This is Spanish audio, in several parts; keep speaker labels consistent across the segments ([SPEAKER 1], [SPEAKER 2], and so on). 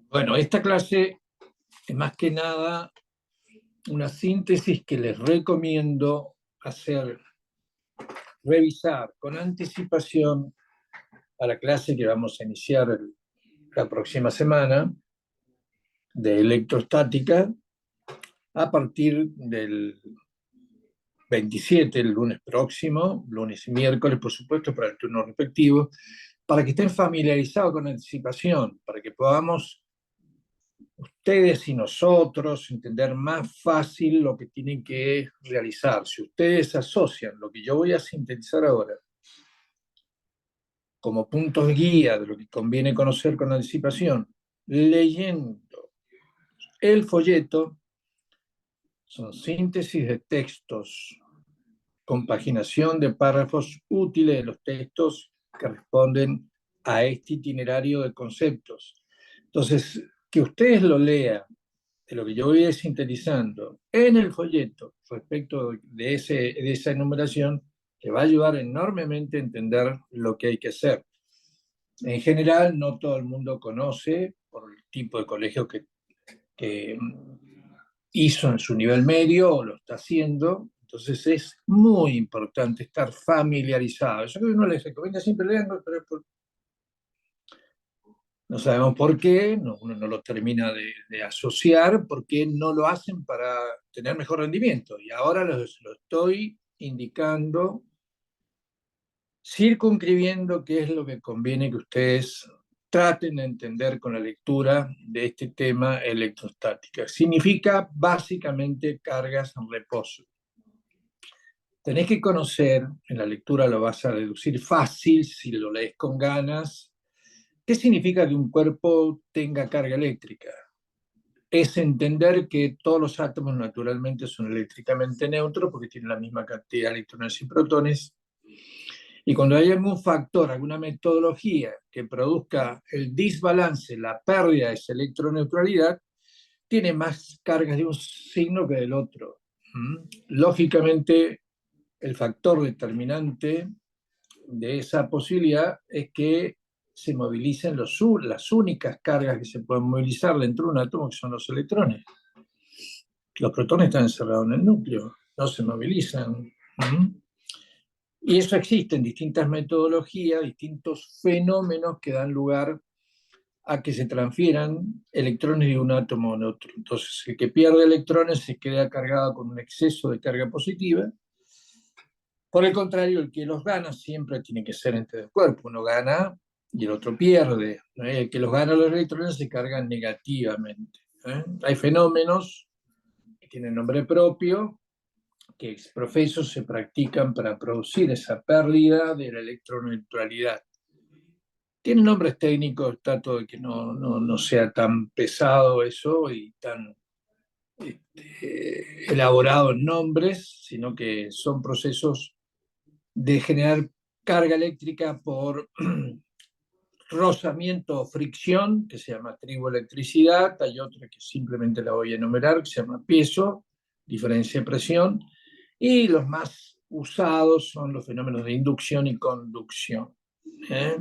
[SPEAKER 1] Bueno, esta clase es más que nada una síntesis que les recomiendo hacer, revisar con anticipación a la clase que vamos a iniciar la próxima semana de electrostática a partir del 27, el lunes próximo, lunes y miércoles, por supuesto, para el turno respectivo, para que estén familiarizados con anticipación, para que podamos ustedes y nosotros entender más fácil lo que tienen que realizar. Si ustedes asocian lo que yo voy a sintetizar ahora como puntos guía de lo que conviene conocer con anticipación, leyendo el folleto, son síntesis de textos, compaginación de párrafos útiles de los textos que responden a este itinerario de conceptos. Entonces, que ustedes lo lean de lo que yo voy a ir sintetizando en el folleto respecto de esa enumeración, que va a ayudar enormemente a entender lo que hay que hacer. En general, no todo el mundo conoce, por el tipo de colegio que hizo en su nivel medio o lo está haciendo. Entonces es muy importante estar familiarizado. Yo creo que uno les recomienda siempre leerlo, pero no sabemos por qué, uno no lo termina de asociar, porque no lo hacen para tener mejor rendimiento. Y ahora lo estoy indicando, circunscribiendo qué es lo que conviene que ustedes traten de entender con la lectura de este tema electrostática. Significa básicamente cargas en reposo. Tenés que conocer, en la lectura lo vas a deducir fácil si lo lees con ganas. ¿Qué significa que un cuerpo tenga carga eléctrica? Es entender que todos los átomos naturalmente son eléctricamente neutros porque tienen la misma cantidad de electrones y protones. Y cuando hay algún factor, alguna metodología que produzca el desbalance, la pérdida de esa electroneutralidad, tiene más cargas de un signo que del otro. Lógicamente, el factor determinante de esa posibilidad es que se movilicen las únicas cargas que se pueden movilizar dentro de un átomo, que son los electrones. Los protones están encerrados en el núcleo, no se movilizan. Y eso existe en distintas metodologías, distintos fenómenos que dan lugar a que se transfieran electrones de un átomo a otro. Entonces, el que pierde electrones se queda cargado con un exceso de carga positiva. Por el contrario, el que los gana siempre tiene que ser entre el cuerpo. Uno gana y el otro pierde. El que los gana los electrones se cargan negativamente. Hay fenómenos que tienen nombre propio, que ex profeso se practican para producir esa pérdida de la electroneutralidad. Tiene nombres técnicos, trato de que no sea tan pesado eso y tan elaborado en nombres, sino que son procesos de generar carga eléctrica por rozamiento o fricción, que se llama triboelectricidad. Hay otra que simplemente la voy a enumerar, que se llama piezo, diferencia de presión, y los más usados son los fenómenos de inducción y conducción, ¿eh?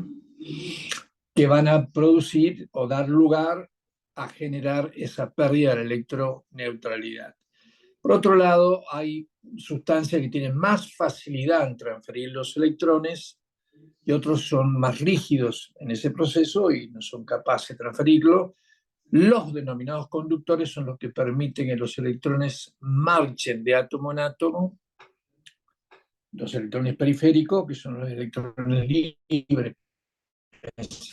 [SPEAKER 1] que van a producir o dar lugar a generar esa pérdida de la electroneutralidad. Por otro lado, hay sustancias que tienen más facilidad en transferir los electrones y otros son más rígidos en ese proceso y no son capaces de transferirlo. Los denominados conductores son los que permiten que los electrones marchen de átomo en átomo. Los electrones periféricos, que son los electrones libres,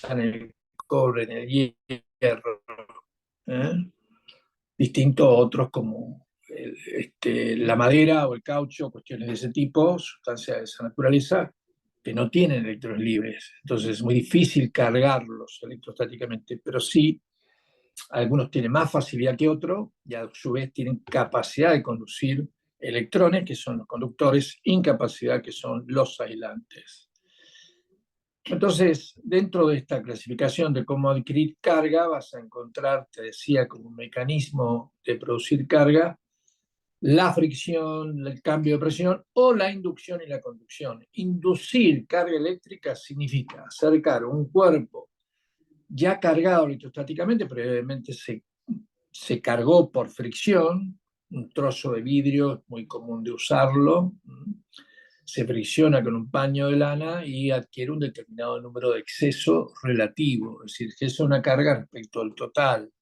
[SPEAKER 1] en el cobre, en el hierro, ¿eh? Distinto a otros como la madera o el caucho, cuestiones de ese tipo, sustancias de esa naturaleza, que no tienen electrones libres. Entonces es muy difícil cargarlos electrostáticamente, pero sí, algunos tienen más facilidad que otros y a su vez tienen capacidad de conducir electrones, que son los conductores, incapacidad, que son los aislantes. Entonces, dentro de esta clasificación de cómo adquirir carga, vas a encontrar, te decía, como un mecanismo de producir carga, la fricción, el cambio de presión o la inducción y la conducción. Inducir carga eléctrica significa acercar un cuerpo ya cargado electrostáticamente, previamente se cargó por fricción, un trozo de vidrio, es muy común de usarlo, se fricciona con un paño de lana y adquiere un determinado número de exceso relativo, es decir, que es una carga respecto al total.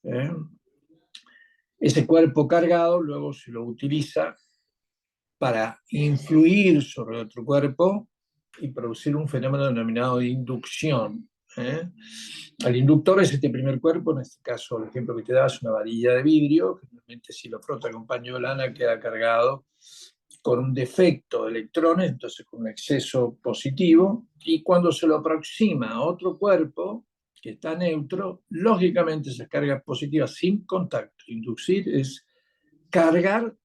[SPEAKER 1] ¿eh? Ese cuerpo cargado luego se lo utiliza para influir sobre otro cuerpo y producir un fenómeno denominado de inducción. ¿eh? El inductor es este primer cuerpo, en este caso el ejemplo que te da es una varilla de vidrio, que realmente si lo frota con paño de lana queda cargado con un defecto de electrones, entonces con un exceso positivo, y cuando se lo aproxima a otro cuerpo que está neutro, lógicamente esas cargas positivas sin contacto. Inducir es cargar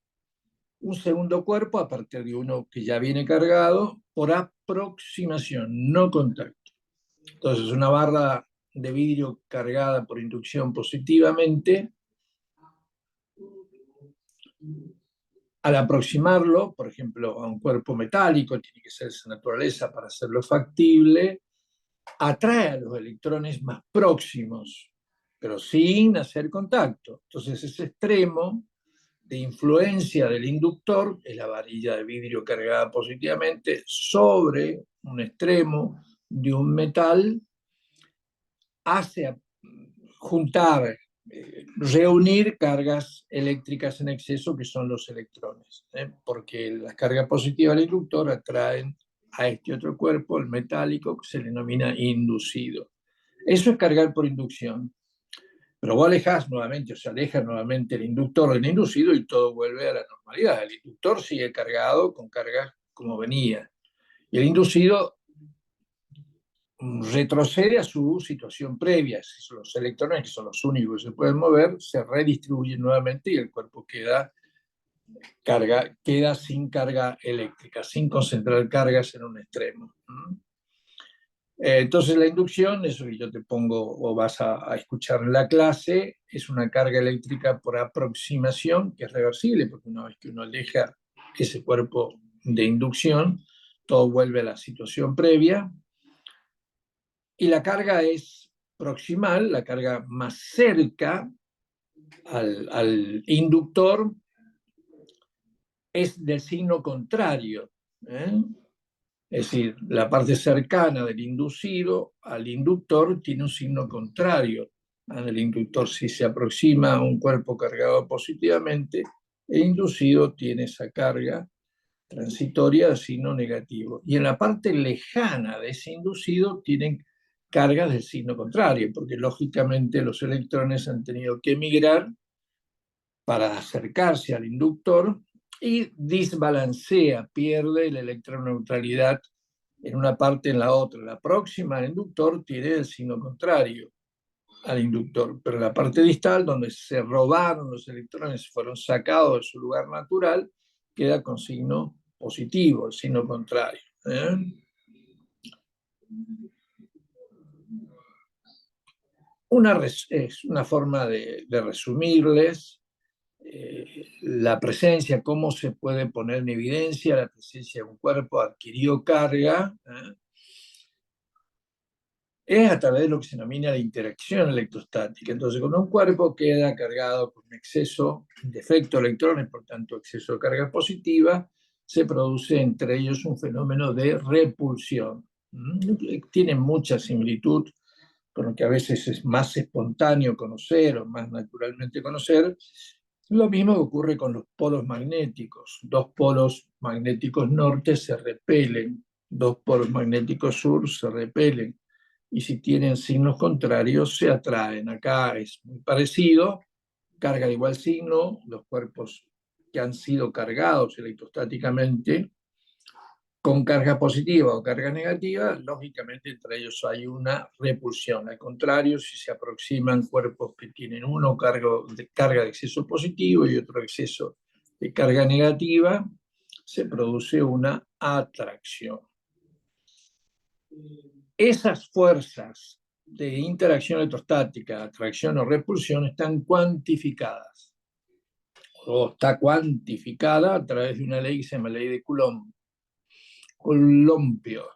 [SPEAKER 1] un segundo cuerpo a partir de uno que ya viene cargado por aproximación, no contacto. Entonces, una barra de vidrio cargada por inducción positivamente, al aproximarlo, por ejemplo, a un cuerpo metálico, tiene que ser esa naturaleza para hacerlo factible, atrae a los electrones más próximos, pero sin hacer contacto. Entonces, ese extremo de influencia del inductor es la varilla de vidrio cargada positivamente sobre un extremo de un metal, hace juntar, reunir cargas eléctricas en exceso que son los electrones, porque las cargas positivas del inductor atraen a este otro cuerpo, el metálico, que se le denomina inducido. Eso es cargar por inducción. Pero vos alejas nuevamente, o se aleja nuevamente el inductor del inducido y todo vuelve a la normalidad. El inductor sigue cargado con cargas como venía. Y el inducido retrocede a su situación previa. Si los electrones, que son los únicos que se pueden mover, se redistribuyen nuevamente y el cuerpo queda sin carga eléctrica, sin concentrar cargas en un extremo. Entonces la inducción, eso que yo te pongo o vas a escuchar en la clase, es una carga eléctrica por aproximación que es reversible, porque una vez que uno aleja ese cuerpo de inducción, todo vuelve a la situación previa. Y la carga es proximal, la carga más cerca al inductor es del signo contrario. Es decir, la parte cercana del inducido al inductor tiene un signo contrario. El inductor, si se aproxima a un cuerpo cargado positivamente, el inducido tiene esa carga transitoria de signo negativo. Y en la parte lejana de ese inducido tienen cargas del signo contrario, porque lógicamente los electrones han tenido que migrar para acercarse al inductor y desbalancea, pierde la electroneutralidad en una parte en la otra. La próxima al inductor tiene el signo contrario al inductor, pero la parte distal, donde se robaron los electrones, fueron sacados de su lugar natural, queda con signo positivo, el signo contrario. Es una forma de resumirles la presencia, cómo se puede poner en evidencia la presencia de un cuerpo adquirido carga, es a través de lo que se denomina la interacción electrostática. Entonces, cuando un cuerpo queda cargado con exceso de efecto de electrones, por tanto, exceso de carga positiva, se produce entre ellos un fenómeno de repulsión. Tiene mucha similitud con lo que a veces es más espontáneo conocer o más naturalmente conocer. Lo mismo que ocurre con los polos magnéticos. Dos polos magnéticos norte se repelen, dos polos magnéticos sur se repelen, y si tienen signos contrarios se atraen. Acá es muy parecido, carga de igual signo, los cuerpos que han sido cargados electrostáticamente con carga positiva o carga negativa, lógicamente entre ellos hay una repulsión. Al contrario, si se aproximan cuerpos que tienen uno carga de exceso positivo y otro exceso de carga negativa, se produce una atracción. Esas fuerzas de interacción electrostática, atracción o repulsión, están cuantificadas. O está cuantificada a través de una ley que se llama ley de Coulomb. Colombio.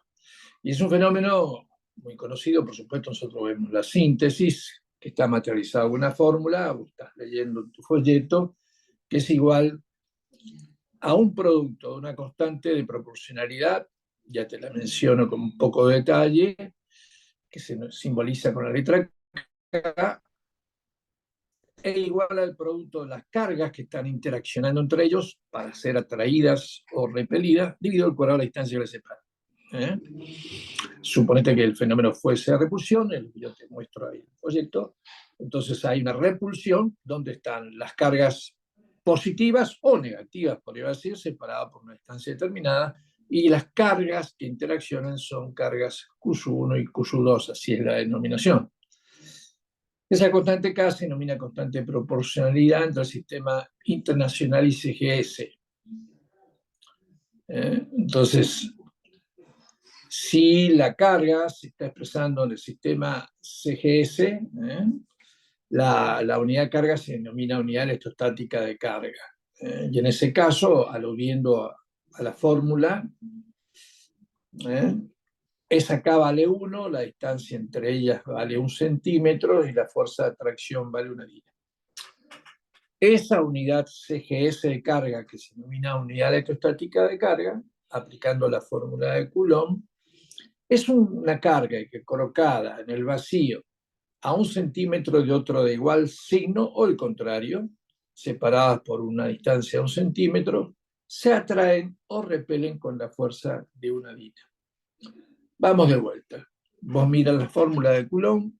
[SPEAKER 1] Y es un fenómeno muy conocido, por supuesto. Nosotros vemos la síntesis, que está materializada en una fórmula, vos estás leyendo tu folleto, que es igual a un producto de una constante de proporcionalidad, ya te la menciono con un poco de detalle, que se simboliza con la letra K, es igual al producto de las cargas que están interaccionando entre ellos para ser atraídas o repelidas, dividido el cuadrado de la distancia que les separa. Suponete que el fenómeno fuese repulsión, yo te muestro ahí el proyecto, entonces hay una repulsión donde están las cargas positivas o negativas, podría decir, separadas por una distancia determinada, y las cargas que interaccionan son cargas Q1 y Q2, así es la denominación. Esa constante K se denomina constante de proporcionalidad entre el sistema internacional y CGS. Entonces, si la carga se está expresando en el sistema CGS, la unidad de carga se denomina unidad electrostática de carga. Y en ese caso, aludiendo a la fórmula, esa K vale 1, la distancia entre ellas vale 1 centímetro y la fuerza de atracción vale 1 dina. Esa unidad CGS de carga, que se denomina unidad electrostática de carga, aplicando la fórmula de Coulomb, es una carga que colocada en el vacío a 1 centímetro de otro de igual signo, o el contrario, separadas por una distancia de 1 centímetro, se atraen o repelen con la fuerza de 1 dina. Vamos de vuelta. Vos miras la fórmula de Coulomb,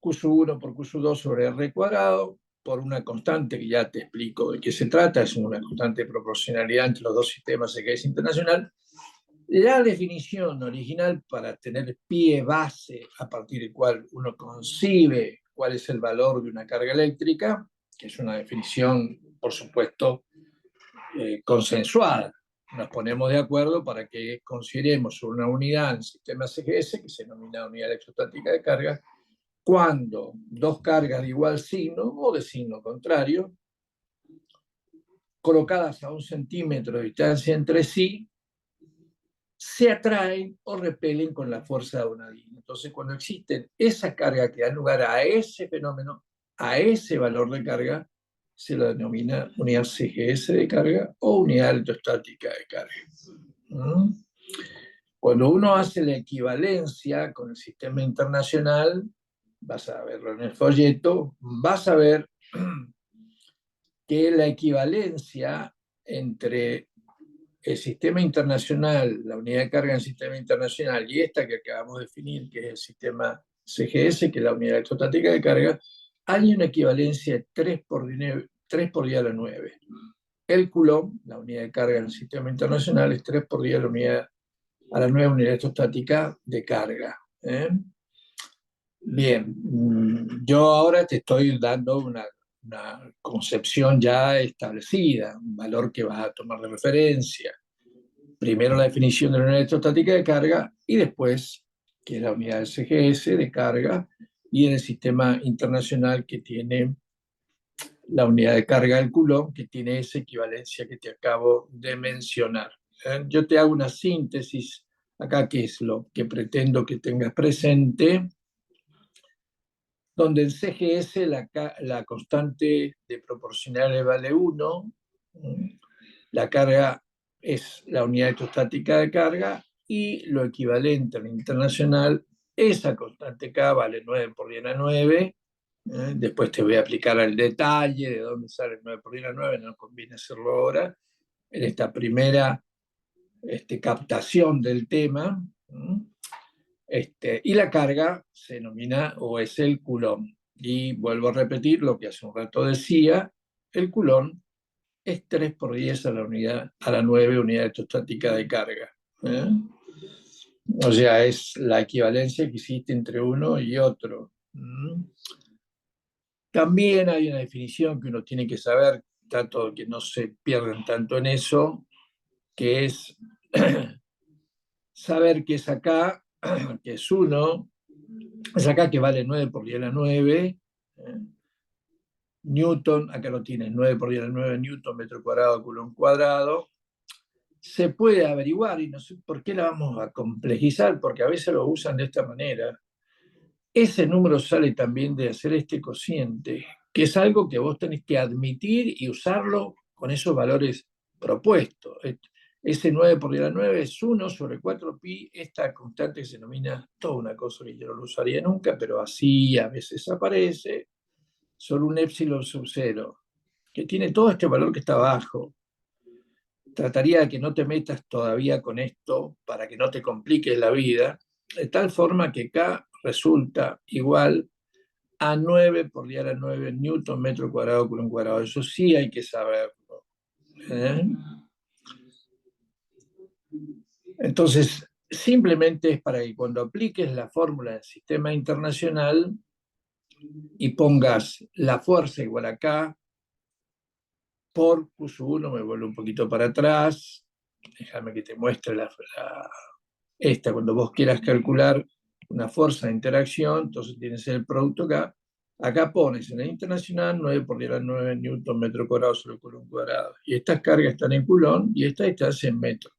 [SPEAKER 1] Q1 por Q2 sobre R cuadrado, por una constante que ya te explico de qué se trata, es una constante de proporcionalidad entre los dos sistemas CGS internacional. La definición original, para tener pie base a partir del cual uno concibe cuál es el valor de una carga eléctrica, que es una definición, por supuesto, consensuada. Nos ponemos de acuerdo para que consideremos una unidad en el sistema CGS, que se denomina unidad electrostática de carga, cuando dos cargas de igual signo o de signo contrario, colocadas a 1 centímetro de distancia entre sí, se atraen o repelen con la fuerza de 1 dina. Entonces, cuando existe esa carga que da lugar a ese fenómeno, a ese valor de carga, se lo denomina unidad CGS de carga o unidad electrostática de carga. Cuando uno hace la equivalencia con el sistema internacional, vas a verlo en el folleto, vas a ver que la equivalencia entre el sistema internacional, la unidad de carga en el sistema internacional, y esta que acabamos de definir, que es el sistema CGS, que es la unidad electrostática de carga, hay una equivalencia de 3 por 10 a la 9. El Coulomb, la unidad de carga en el sistema internacional, es 3 por 10 a la 9 unidad electrostática de carga. Bien, yo ahora te estoy dando una concepción ya establecida, un valor que vas a tomar de referencia. Primero la definición de la unidad electrostática de carga y después, que es la unidad del CGS de carga, y en el sistema internacional que tiene la unidad de carga del Coulomb, que tiene esa equivalencia que te acabo de mencionar. Yo te hago una síntesis acá, que es lo que pretendo que tengas presente, donde en CGS la constante de proporcionalidad vale 1, la carga es la unidad electrostática de carga, y lo equivalente al internacional, esa constante K vale 9 por 10 a 9. Después te voy a aplicar el detalle de dónde sale el 9 por 10 a 9, no conviene hacerlo ahora, en esta primera captación del tema. Y la carga se denomina o es el Coulomb. Y vuelvo a repetir lo que hace un rato decía, el Coulomb es 3 por 10 a la 9 unidad electrostática de carga. O sea, es la equivalencia que existe entre uno y otro. También hay una definición que uno tiene que saber, tanto que no se pierdan tanto en eso, que es saber que es acá, que es 1, es acá que vale 9 por 10 a la 9, Newton, acá lo tienes, 9 por 10 a la 9 Newton, metro cuadrado, Coulomb cuadrado. se puede averiguar, y no sé por qué la vamos a complejizar, porque a veces lo usan de esta manera. Ese número sale también de hacer este cociente, que es algo que vos tenés que admitir y usarlo con esos valores propuestos. Ese 9 por 10 a la 9 es 1 sobre 4pi, esta constante se denomina toda una cosa que yo no lo usaría nunca, pero así a veces aparece, sobre un épsilon sub 0, que tiene todo este valor que está abajo. Trataría de que no te metas todavía con esto para que no te compliques la vida, de tal forma que K resulta igual a 9 por 10 a la 9 newton metro cuadrado por un cuadrado. Eso sí hay que saberlo. ¿Eh? Entonces, simplemente es para que cuando apliques la fórmula del sistema internacional y pongas la fuerza igual a K por Q1, me vuelvo un poquito para atrás, déjame que te muestre esta, cuando vos quieras calcular una fuerza de interacción, entonces tienes el producto acá. Acá pones en el internacional 9 por 10 a la 9 newton metro cuadrado sobre coulomb cuadrado. Y estas cargas están en coulomb y estas están en metro.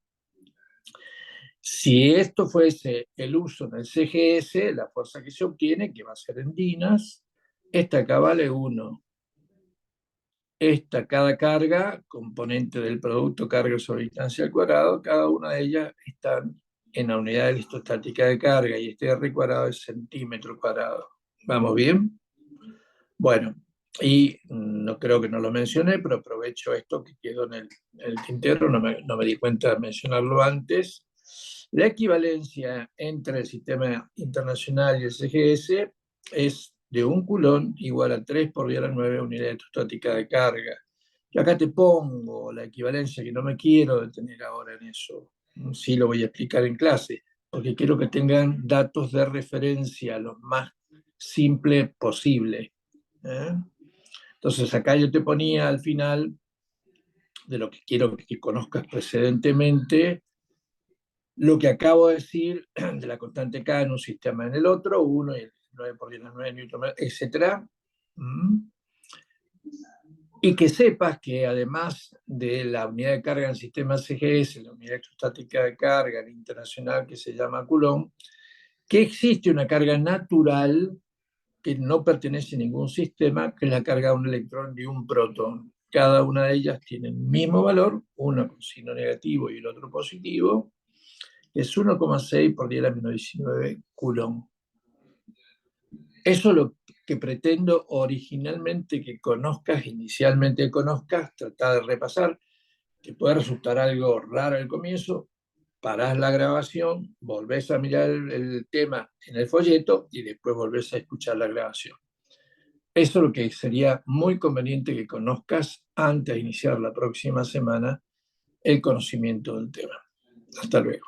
[SPEAKER 1] Si esto fuese el uso en el CGS, la fuerza que se obtiene, que va a ser en dinas, esta acá vale 1. Cada carga, componente del producto carga sobre distancia al cuadrado, cada una de ellas están en la unidad electrostática de carga y este R cuadrado es centímetro cuadrado. ¿Vamos bien? Bueno, y no creo que no lo mencioné, pero aprovecho esto que quedó en el tintero, no me di cuenta de mencionarlo antes. La equivalencia entre el sistema internacional y el CGS es de 1 coulomb igual a 3 por 10 a la 9 unidad electrostática de carga. Y acá te pongo la equivalencia, que no me quiero detener ahora en eso. Sí lo voy a explicar en clase, porque quiero que tengan datos de referencia lo más simple posible. ¿Eh? Entonces acá yo te ponía al final de lo que quiero que conozcas precedentemente, lo que acabo de decir de la constante K en un sistema en el otro, 1 y el 9 por 10 a la 9 newton, etc. Y que sepas que además de la unidad de carga en el sistema CGS, la unidad electrostática de carga internacional que se llama Coulomb, que existe una carga natural que no pertenece a ningún sistema, que es la carga de un electrón y un protón. Cada una de ellas tiene el mismo valor, uno con signo negativo y el otro positivo, es 1,6 por 10 a la menos 19 Coulomb. Eso es lo que pretendo originalmente que conozcas, inicialmente conozcas, tratar de repasar, que puede resultar algo raro al comienzo, parás la grabación, volvés a mirar el tema en el folleto y después volvés a escuchar la grabación. Eso es lo que sería muy conveniente que conozcas antes de iniciar la próxima semana el conocimiento del tema. Hasta luego.